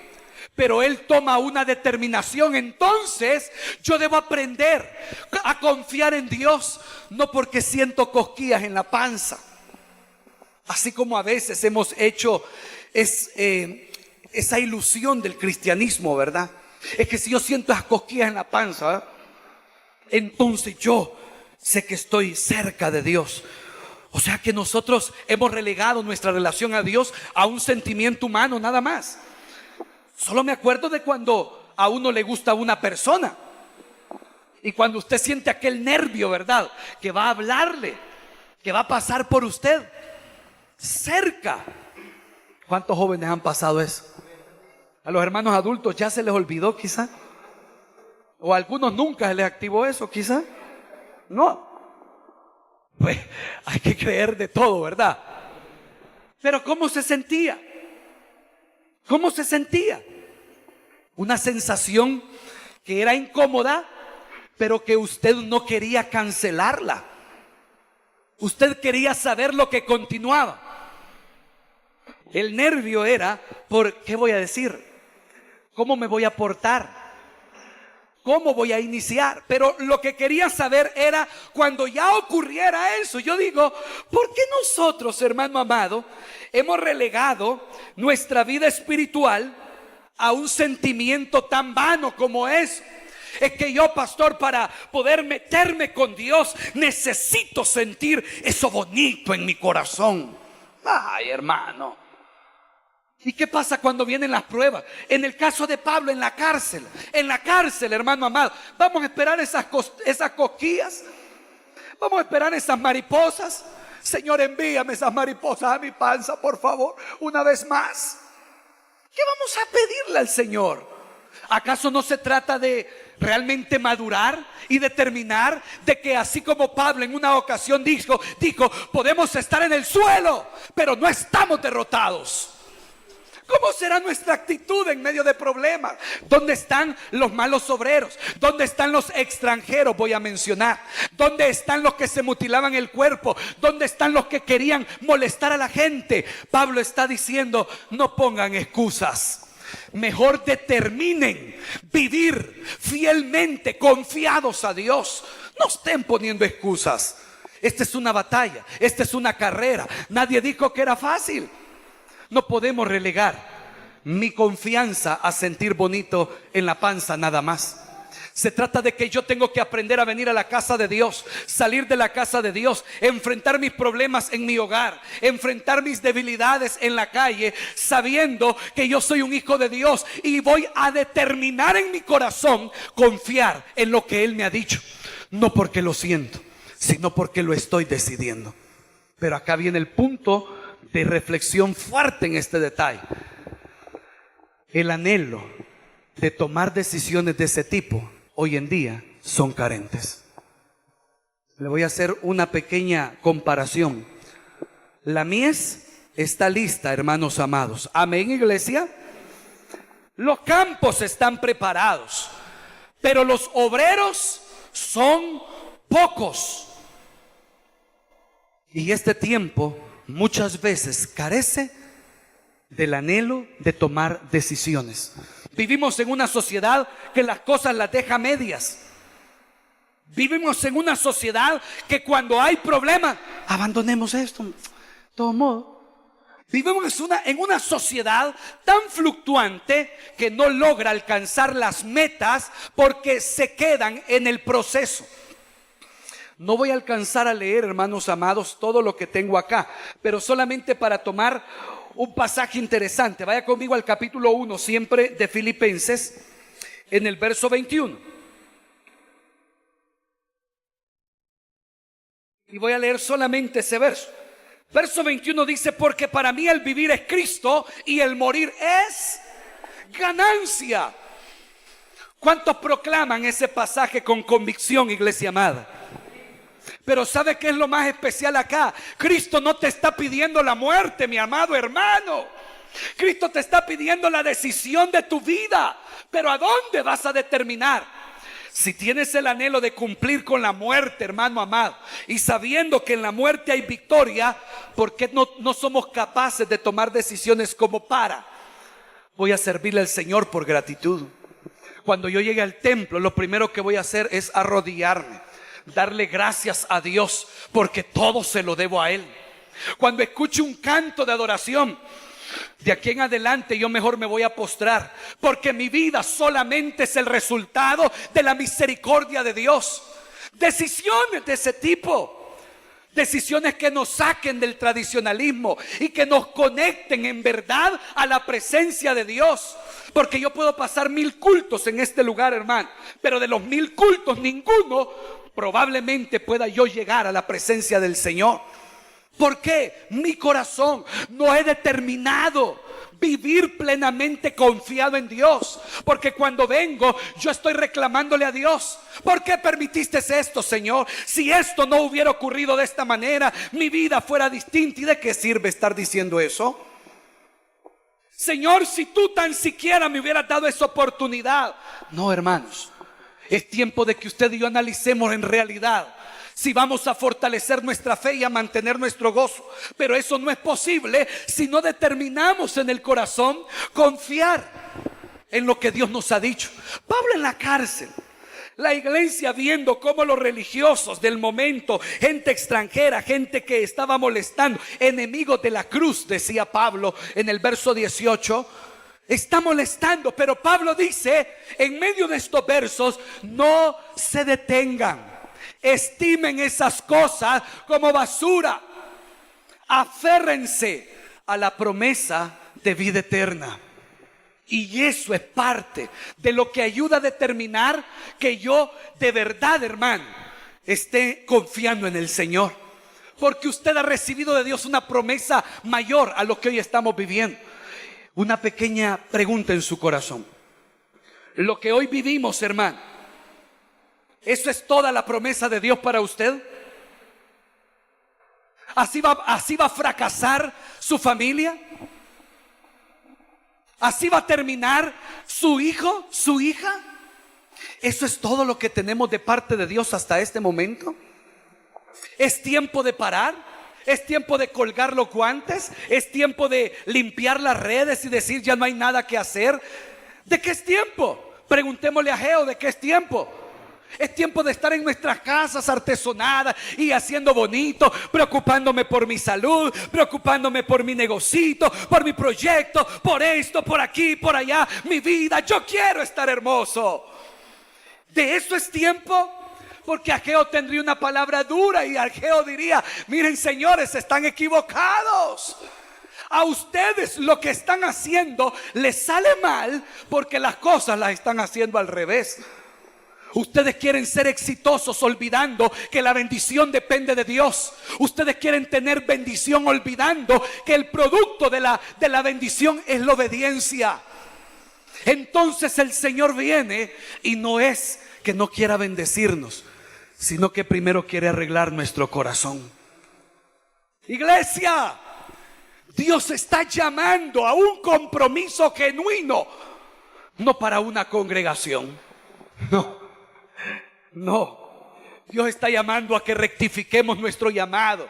pero él toma una determinación. Entonces yo debo aprender a confiar en Dios, no porque siento cosquillas en la panza, así como a veces hemos hecho esa ilusión del cristianismo, ¿verdad? Es que si yo siento esas cosquillas en la panza, ¿verdad?, entonces yo sé que estoy cerca de Dios. O sea que nosotros hemos relegado nuestra relación a Dios a un sentimiento humano nada más. Solo me acuerdo de cuando a uno le gusta una persona y cuando usted siente aquel nervio, ¿verdad?, que va a hablarle, que va a pasar por usted cerca. ¿Cuántos jóvenes han pasado eso? A los hermanos adultos ya se les olvidó quizá, o a algunos nunca se les activó eso quizá. No, pues hay que creer de todo, ¿verdad? Pero ¿cómo se sentía? ¿Cómo se sentía? Una sensación que era incómoda, pero que usted no quería cancelarla. Usted quería saber lo que continuaba. El nervio era por ¿qué voy a decir? ¿Cómo me voy a portar? ¿Cómo voy a iniciar? Pero lo que quería saber era cuando ya ocurriera eso. Yo digo, ¿por qué nosotros, hermano amado, hemos relegado nuestra vida espiritual a un sentimiento tan vano como es? Es que yo, pastor, para poder meterme con Dios, necesito sentir eso bonito en mi corazón. Ay, hermano. ¿Y qué pasa cuando vienen las pruebas? En el caso de Pablo, en la cárcel, hermano amado, vamos a esperar esas cosquillas, vamos a esperar esas mariposas. Señor, envíame esas mariposas a mi panza, por favor, una vez más. ¿Qué vamos a pedirle al Señor? ¿Acaso no se trata de realmente madurar y determinar de que así como Pablo en una ocasión dijo, podemos estar en el suelo, pero no estamos derrotados? ¿Cómo será nuestra actitud en medio de problemas? ¿Dónde están los malos obreros? ¿Dónde están los extranjeros? Voy a mencionar. ¿Dónde están los que se mutilaban el cuerpo? ¿Dónde están los que querían molestar a la gente? Pablo está diciendo, no pongan excusas. Mejor determinen vivir fielmente, confiados a Dios. No estén poniendo excusas. Esta es una batalla, esta es una carrera. Nadie dijo que era fácil. No podemos relegar mi confianza a sentir bonito en la panza nada más. Se trata de que yo tengo que aprender a venir a la casa de Dios, salir de la casa de Dios, enfrentar mis problemas en mi hogar, enfrentar mis debilidades en la calle, sabiendo que yo soy un hijo de Dios y voy a determinar en mi corazón confiar en lo que Él me ha dicho. No porque lo siento, sino porque lo estoy decidiendo. Pero acá viene el punto de reflexión fuerte en este detalle. El anhelo de tomar decisiones de ese tipo hoy en día son carentes. Le voy a hacer una pequeña comparación. La mies está lista, hermanos amados. Amén, iglesia. Los campos están preparados, pero los obreros son pocos. Y este tiempo muchas veces carece del anhelo de tomar decisiones. Vivimos en una sociedad que las cosas las deja medias. Vivimos en una sociedad que cuando hay problemas, abandonemos esto, de todo modo. Vivimos en una sociedad tan fluctuante que no logra alcanzar las metas porque se quedan en el proceso. No voy a alcanzar a leer, hermanos amados, todo lo que tengo acá, pero solamente para tomar un pasaje interesante. Vaya conmigo al capítulo 1, siempre de Filipenses, en el verso 21. Y voy a leer solamente ese verso. Verso 21 dice: porque para mí el vivir es Cristo y el morir es ganancia. ¿Cuántos proclaman ese pasaje con convicción, iglesia amada? Pero ¿sabe qué es lo más especial acá? Cristo no te está pidiendo la muerte, mi amado hermano. Cristo te está pidiendo la decisión de tu vida. Pero ¿a dónde vas a determinar? Si tienes el anhelo de cumplir con la muerte, hermano amado, y sabiendo que en la muerte hay victoria, ¿por qué no somos capaces de tomar decisiones como voy a servirle al Señor por gratitud? Cuando yo llegue al templo, lo primero que voy a hacer es arrodillarme, darle gracias a Dios, porque todo se lo debo a Él. Cuando escuche un canto de adoración, de aquí en adelante yo mejor me voy a postrar, porque mi vida solamente es el resultado de la misericordia de Dios. Decisiones de ese tipo, decisiones que nos saquen del tradicionalismo y que nos conecten en verdad a la presencia de Dios. Porque yo puedo pasar 1000 cultos en este lugar, hermano, pero de los 1000 cultos ninguno probablemente pueda yo llegar a la presencia del Señor. ¿Por qué? Mi corazón no he determinado vivir plenamente confiado en Dios. Porque cuando vengo, yo estoy reclamándole a Dios: ¿por qué permitiste esto, Señor? Si esto no hubiera ocurrido de esta manera, mi vida fuera distinta. ¿Y de qué sirve estar diciendo eso? Señor, si tú tan siquiera me hubieras dado esa oportunidad. No, hermanos, es tiempo de que usted y yo analicemos en realidad si vamos a fortalecer nuestra fe y a mantener nuestro gozo. Pero eso no es posible si no determinamos en el corazón confiar en lo que Dios nos ha dicho. Pablo en la cárcel, la iglesia viendo cómo los religiosos del momento, gente extranjera, gente que estaba molestando, enemigos de la cruz, decía Pablo en el verso 18, está molestando. Pero Pablo dice en medio de estos versos: no se detengan, estimen esas cosas como basura, aférrense a la promesa de vida eterna. Y eso es parte de lo que ayuda a determinar que yo de verdad, hermano, esté confiando en el Señor. Porque usted ha recibido de Dios una promesa mayor a lo que hoy estamos viviendo. Una pequeña pregunta en su corazón: lo que hoy vivimos, hermano, ¿eso es toda la promesa de Dios para usted? ¿Así va a fracasar su familia? ¿Así va a terminar su hijo, su hija? ¿Eso es todo lo que tenemos de parte de Dios hasta este momento? ¿Es tiempo de parar? ¿Es tiempo de colgar los guantes? ¿Es tiempo de limpiar las redes y decir ya no hay nada que hacer? ¿De qué es tiempo? Preguntémosle a Geo, ¿de qué es tiempo? Es tiempo de estar en nuestras casas artesonadas y haciendo bonito, preocupándome por mi salud, preocupándome por mi negocito, por mi proyecto, por esto, por aquí, por allá, mi vida. Yo quiero estar hermoso. ¿De eso es tiempo? Porque Ageo tendría una palabra dura y Ageo diría: miren, señores, están equivocados. A ustedes lo que están haciendo les sale mal porque las cosas las están haciendo al revés. Ustedes quieren ser exitosos olvidando que la bendición depende de Dios. Ustedes quieren tener bendición olvidando que el producto de la bendición es la obediencia. Entonces el Señor viene y no es que no quiera bendecirnos, sino que primero quiere arreglar nuestro corazón. Iglesia, Dios está llamando a un compromiso genuino, no para una congregación. No, Dios está llamando a que rectifiquemos nuestro llamado.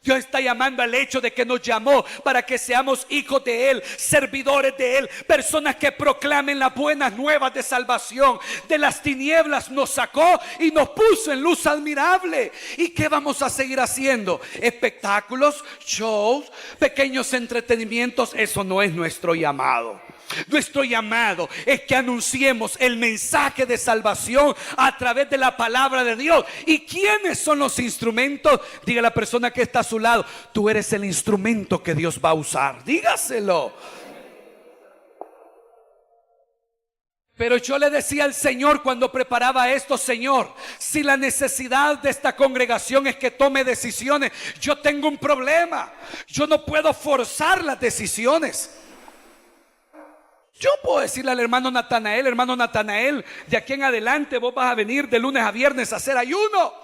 Dios está llamando al hecho de que nos llamó para que seamos hijos de Él, servidores de Él, personas que proclamen las buenas nuevas de salvación. De las tinieblas nos sacó y nos puso en luz admirable. ¿Y qué vamos a seguir haciendo? Espectáculos, shows, pequeños entretenimientos. Eso no es nuestro llamado. Nuestro llamado es que anunciemos el mensaje de salvación a través de la palabra de Dios. ¿Y quiénes son los instrumentos? Diga a la persona que está a su lado: tú eres el instrumento que Dios va a usar. Dígaselo. Pero yo le decía al Señor cuando preparaba esto: Señor, si la necesidad de esta congregación es que tome decisiones, yo tengo un problema. Yo no puedo forzar las decisiones. Yo puedo decirle al hermano Natanael, de aquí en adelante vos vas a venir de lunes a viernes a hacer ayuno.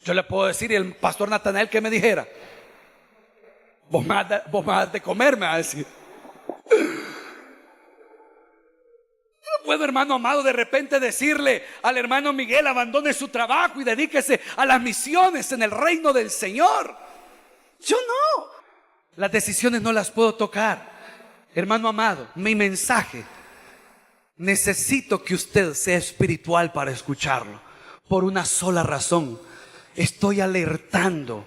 Yo le puedo decir, y el pastor Natanael que me dijera: vos me vas de comer, me va a decir. No puedo, hermano amado, de repente decirle al hermano Miguel: abandone su trabajo y dedíquese a las misiones en el reino del Señor. Yo no. Las decisiones no las puedo tocar. Hermano amado, mi mensaje, necesito que usted sea espiritual para escucharlo. Por una sola razón: estoy alertando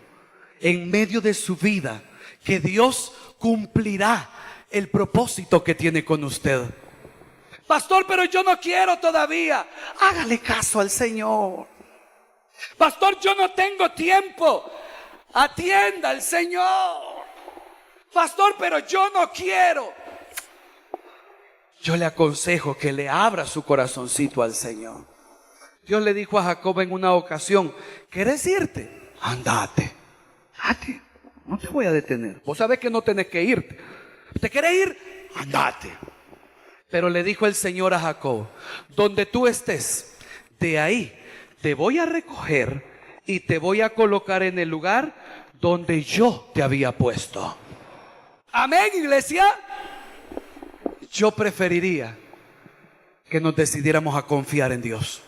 en medio de su vida que Dios cumplirá el propósito que tiene con usted. Pastor, pero yo no quiero todavía. Hágale caso al Señor. Pastor, yo no tengo tiempo. Atienda al Señor. Pastor, pero yo no quiero. Yo le aconsejo que le abra su corazoncito al Señor. Dios le dijo a Jacob en una ocasión: ¿quieres irte? Andate. Andate. No te voy a detener. Vos sabés que no tenés que irte. ¿Te querés ir? Andate. Pero le dijo el Señor a Jacob: donde tú estés, de ahí te voy a recoger y te voy a colocar en el lugar donde yo te había puesto. Amén, iglesia. Yo preferiría que nos decidiéramos a confiar en Dios.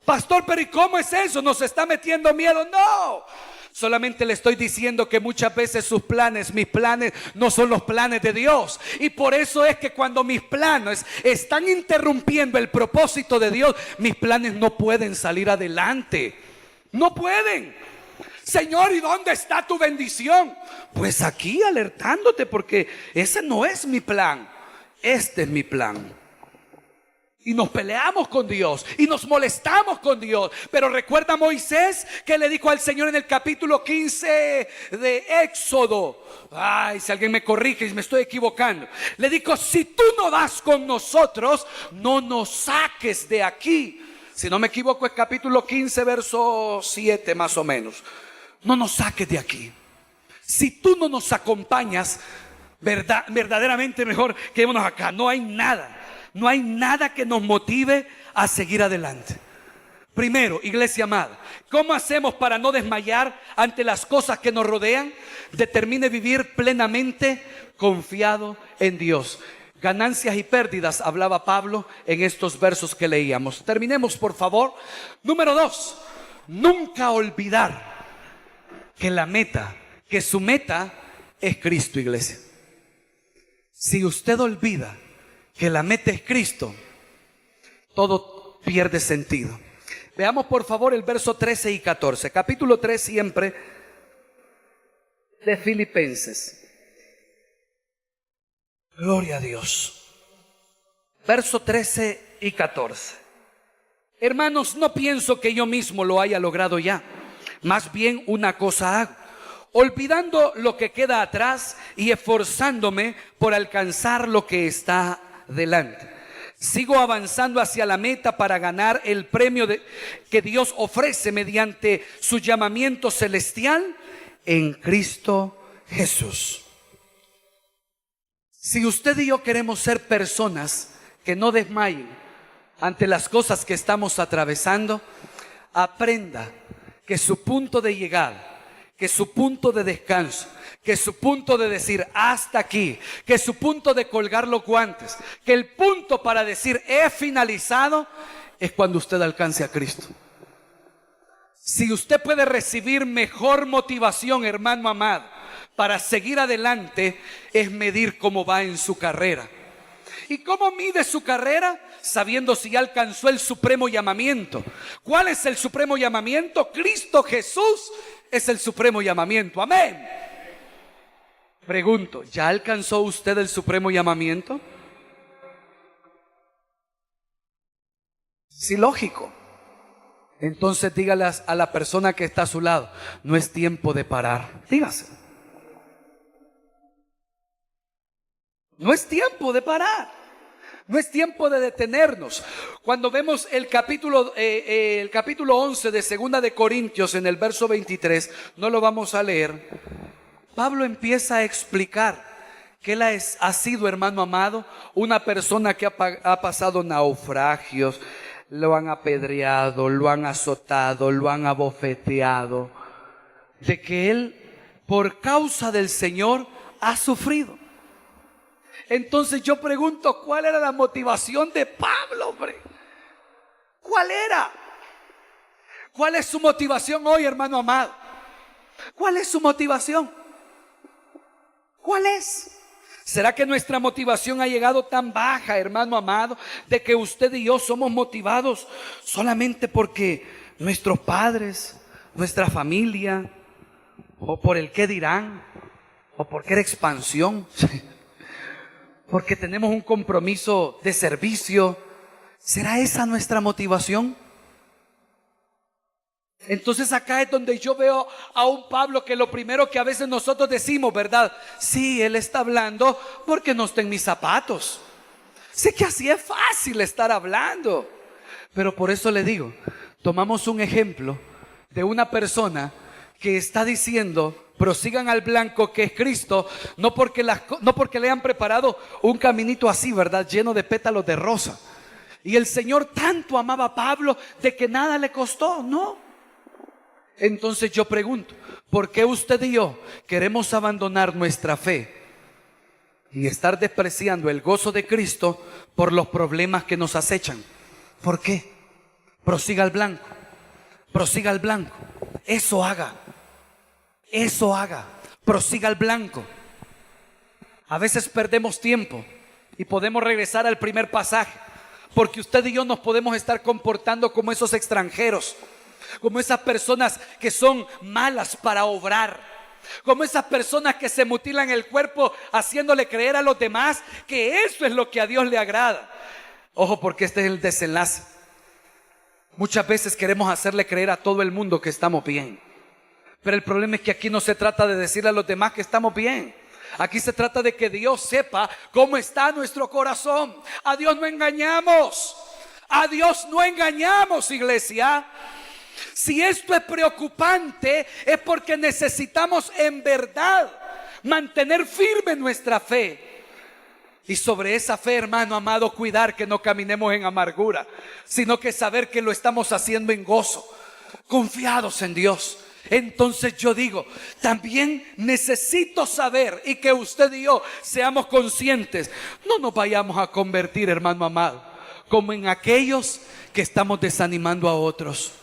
Pastor, pero ¿y cómo es eso? ¿Nos está metiendo miedo? No. Solamente le estoy diciendo que muchas veces sus planes, mis planes, no son los planes de Dios. Y por eso es que cuando mis planes están interrumpiendo el propósito de Dios, mis planes no pueden salir adelante. No pueden. Señor, ¿y dónde está tu bendición? Pues aquí, alertándote, porque ese no es mi plan. Este es mi plan. Y nos peleamos con Dios y nos molestamos con Dios. Pero recuerda Moisés que le dijo al Señor en el capítulo 15 de Éxodo. Ay, si alguien me corrige y me estoy equivocando. Le dijo: si tú no vas con nosotros, no nos saques de aquí. Si no me equivoco es capítulo 15 verso 7 más o menos. No nos saques de aquí. Si tú no nos acompañas, verdaderamente mejor quedémonos acá. No hay nada que nos motive a seguir adelante. Primero, iglesia amada, ¿cómo hacemos para no desmayar ante las cosas que nos rodean? Determine vivir plenamente confiado en Dios. Ganancias y pérdidas hablaba Pablo en estos versos que leíamos. Terminemos, por favor. Número 2, nunca olvidar que su meta es Cristo, iglesia. Si usted olvida que la meta es Cristo, todo pierde sentido. Veamos por favor el verso 13 y 14. Capítulo 3 siempre de Filipenses. Gloria a Dios. Verso 13 y 14. Hermanos, no pienso que yo mismo lo haya logrado ya. Más bien una cosa hago, olvidando lo que queda atrás y esforzándome por alcanzar lo que está delante. Sigo avanzando hacia la meta para ganar el premio que Dios ofrece mediante su llamamiento celestial en Cristo Jesús. Si usted y yo queremos ser personas que no desmayen ante las cosas que estamos atravesando, aprenda que su punto de llegada, que su punto de descanso, que su punto de decir hasta aquí, que su punto de colgar los guantes, que el punto para decir he finalizado es cuando usted alcance a Cristo. Si usted puede recibir mejor motivación, hermano amado, para seguir adelante, es medir cómo va en su carrera. ¿Y cómo mide su carrera? Sabiendo si alcanzó el supremo llamamiento. ¿Cuál es el supremo llamamiento? Cristo Jesús es el supremo llamamiento. Amén. Pregunto, ¿ya alcanzó usted el supremo llamamiento? Sí, lógico. Entonces dígale a la persona que está a su lado, no es tiempo de parar. Dígase. No es tiempo de parar. No es tiempo de detenernos. Cuando vemos el capítulo 11 de 2 de Corintios en el verso 23, no lo vamos a leer. Pablo empieza a explicar que él ha sido, hermano amado, una persona que ha pasado naufragios, lo han apedreado, lo han azotado, lo han abofeteado, de que él, por causa del Señor, ha sufrido. Entonces yo pregunto, ¿cuál era la motivación de Pablo, hombre? ¿Cuál era? ¿Cuál es su motivación hoy, hermano amado? ¿Cuál es su motivación? ¿Cuál es? ¿Será que nuestra motivación ha llegado tan baja, hermano amado, de que usted y yo somos motivados solamente porque nuestros padres, nuestra familia, o por el qué dirán, o porque era expansión, porque tenemos un compromiso de servicio? ¿Será esa nuestra motivación? Entonces acá es donde yo veo a un Pablo que lo primero que a veces nosotros decimos, ¿verdad? Sí, él está hablando porque no está en mis zapatos. Sé que así es fácil estar hablando, pero por eso le digo, tomamos un ejemplo de una persona que está diciendo, prosigan al blanco que es Cristo, no porque le han preparado un caminito así, ¿verdad? Lleno de pétalos de rosa. Y el Señor tanto amaba a Pablo de que nada le costó, ¿no? Entonces yo pregunto, ¿por qué usted y yo queremos abandonar nuestra fe y estar despreciando el gozo de Cristo por los problemas que nos acechan? ¿Por qué? Prosiga al blanco, prosiga al blanco. Eso haga, prosiga al blanco. A veces perdemos tiempo y podemos regresar al primer pasaje, porque usted y yo nos podemos estar comportando como esos extranjeros, como esas personas que son malas para obrar, como esas personas que se mutilan el cuerpo haciéndole creer a los demás que eso es lo que a Dios le agrada. Ojo, porque este es el desenlace. Muchas veces queremos hacerle creer a todo el mundo que estamos bien, pero el problema es que aquí no se trata de decirle a los demás que estamos bien. Aquí se trata de que Dios sepa cómo está nuestro corazón. A Dios no engañamos. A Dios no engañamos, iglesia. Si esto es preocupante, es porque necesitamos en verdad mantener firme nuestra fe. Y sobre esa fe, hermano amado, cuidar que no caminemos en amargura, sino que saber que lo estamos haciendo en gozo, confiados en Dios. Entonces yo digo, también necesito saber, y que usted y yo seamos conscientes, no nos vayamos a convertir, hermano amado, como en aquellos que estamos desanimando a otros.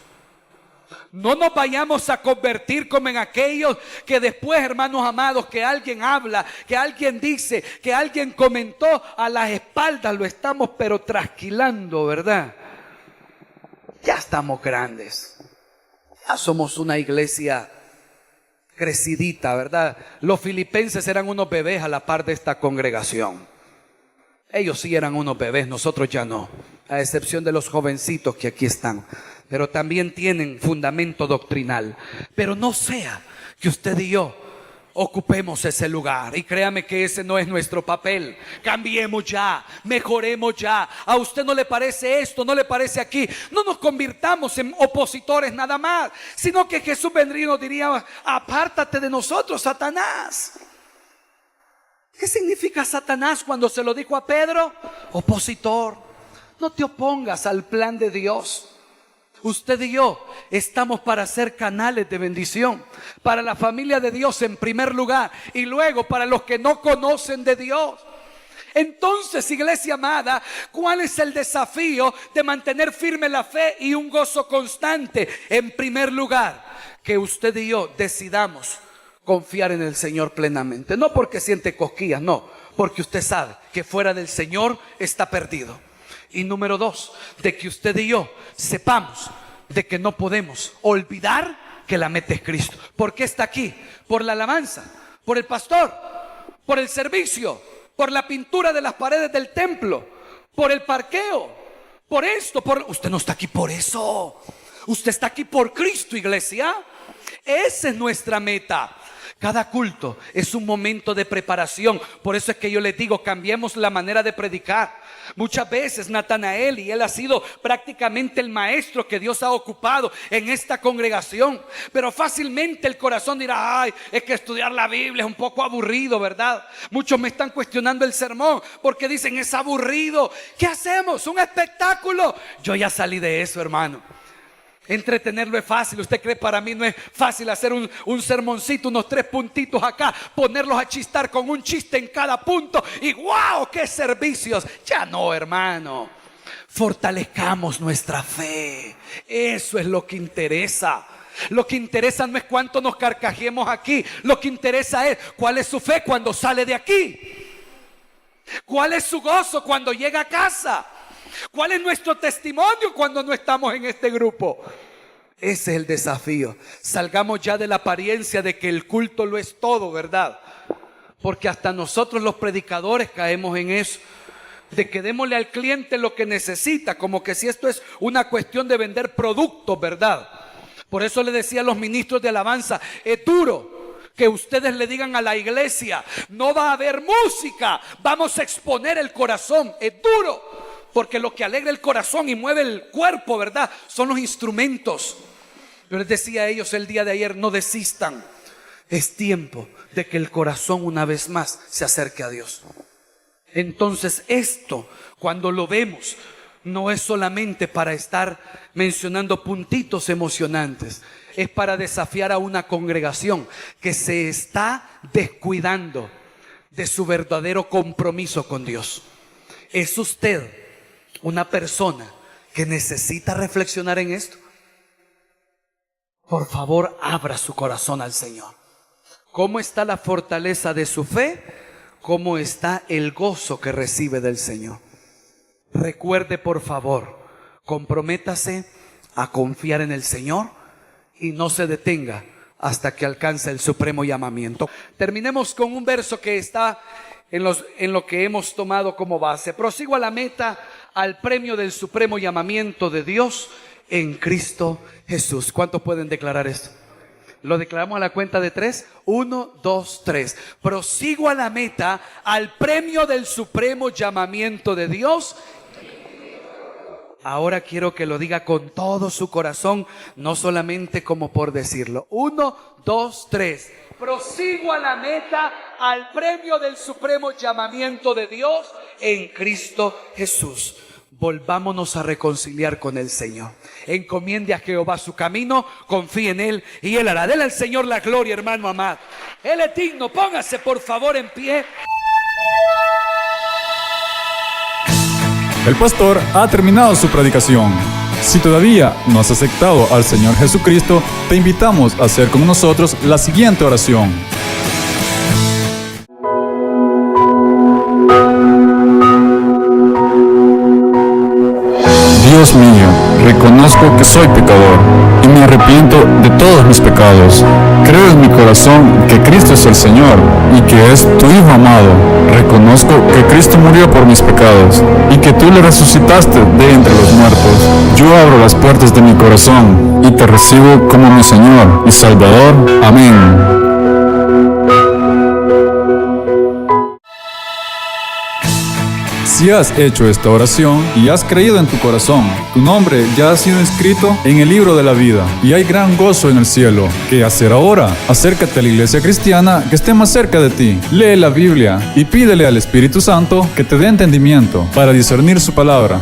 No nos vayamos a convertir como en aquellos que después, hermanos amados, que alguien habla, que alguien dice, que alguien comentó, a las espaldas lo estamos pero trasquilando, ¿verdad? Ya estamos grandes. Ya somos una iglesia crecidita, ¿verdad? Los filipenses eran unos bebés a la par de esta congregación. Ellos sí eran unos bebés, nosotros ya no, a excepción de los jovencitos que aquí están, pero también tienen fundamento doctrinal. Pero no sea que usted y yo ocupemos ese lugar, y créame que ese no es nuestro papel. Cambiemos ya, mejoremos ya. A usted no le parece esto, no le parece aquí, no nos convirtamos en opositores nada más, sino que Jesús vendría y nos diría: apártate de nosotros, Satanás. ¿Qué significa Satanás cuando se lo dijo a Pedro? Opositor. No te opongas al plan de Dios. Usted y yo estamos para ser canales de bendición para la familia de Dios en primer lugar, y luego para los que no conocen de Dios. Entonces, iglesia amada, ¿cuál es el desafío de mantener firme la fe y un gozo constante? En primer lugar, que usted y yo decidamos confiar en el Señor plenamente. No porque siente cosquillas, no, porque usted sabe que fuera del Señor está perdido. Y número dos, de que usted y yo sepamos de que no podemos olvidar que la meta es Cristo. ¿Por qué está aquí? Por la alabanza, por el pastor, por el servicio, por la pintura de las paredes del templo, por el parqueo, por esto, usted no está aquí por eso. Usted está aquí por Cristo, iglesia. Esa es nuestra meta. Cada culto es un momento de preparación. Por eso es que yo les digo, cambiemos la manera de predicar. Muchas veces Natanael, y él ha sido prácticamente el maestro que Dios ha ocupado en esta congregación, pero fácilmente el corazón dirá: ay, es que estudiar la Biblia es un poco aburrido, ¿verdad? Muchos me están cuestionando el sermón porque dicen: es aburrido. ¿Qué hacemos? ¿Un espectáculo? Yo ya salí de eso, hermano. Entretenerlo es fácil. ¿Usted cree para mí no es fácil hacer un sermoncito, unos 3 puntitos acá, ponerlos a chistar con un chiste en cada punto y ¡wow! ¡Qué servicios! Ya no, hermano. Fortalezcamos nuestra fe. Eso es lo que interesa. Lo que interesa no es cuánto nos carcajeemos aquí. Lo que interesa es cuál es su fe cuando sale de aquí. ¿Cuál es su gozo cuando llega a casa? ¿Cuál es nuestro testimonio cuando no estamos en este grupo? Ese es el desafío. Salgamos ya de la apariencia de que el culto lo es todo, ¿verdad? Porque hasta nosotros los predicadores caemos en eso, de que démosle al cliente lo que necesita, como que si esto es una cuestión de vender productos, ¿verdad? Por eso le decía a los ministros de alabanza: es duro que ustedes le digan a la iglesia: no va a haber música, vamos a exponer el corazón. Es duro. Porque lo que alegra el corazón y mueve el cuerpo, ¿verdad?, son los instrumentos. Yo les decía a ellos el día de ayer: no desistan. Es tiempo de que el corazón una vez más se acerque a Dios. Entonces esto, cuando lo vemos, no es solamente para estar mencionando puntitos emocionantes. Es para desafiar a una congregación que se está descuidando de su verdadero compromiso con Dios. ¿Es usted una persona que necesita reflexionar en esto? Por favor, abra su corazón al Señor. ¿Cómo está la fortaleza de su fe? ¿Cómo está el gozo que recibe del Señor? Recuerde, por favor, comprométase a confiar en el Señor y no se detenga hasta que alcance el supremo llamamiento. Terminemos con un verso que está en lo que hemos tomado como base. Prosigo a la meta, al premio del supremo llamamiento de Dios en Cristo Jesús. ¿Cuántos pueden declarar esto? Lo declaramos a la cuenta de 3. 1, 2, 3. Prosigo a la meta, al premio del supremo llamamiento de Dios. Ahora quiero que lo diga con todo su corazón, no solamente como por decirlo. 1, 2, 3. Prosigo a la meta, al premio del supremo llamamiento de Dios en Cristo Jesús. Volvámonos a reconciliar con el Señor. Encomiende a Jehová su camino, confíe en Él y Él hará. Dele al Señor la gloria, hermano amado. Él es digno. Póngase por favor en pie. El pastor ha terminado su predicación. Si todavía no has aceptado al Señor Jesucristo, te invitamos a hacer con nosotros la siguiente oración. Dios mío, reconozco que soy pecador y me arrepiento de todos mis pecados. Creo en mi corazón que Cristo es el Señor y que es tu Hijo amado. Reconozco que Cristo murió por mis pecados y que tú le resucitaste de entre los muertos. Yo abro las puertas de mi corazón y te recibo como mi Señor y Salvador. Amén. Si has hecho esta oración y has creído en tu corazón, tu nombre ya ha sido inscrito en el libro de la vida y hay gran gozo en el cielo. ¿Qué hacer ahora? Acércate a la iglesia cristiana que esté más cerca de ti. Lee la Biblia y pídele al Espíritu Santo que te dé entendimiento para discernir su palabra.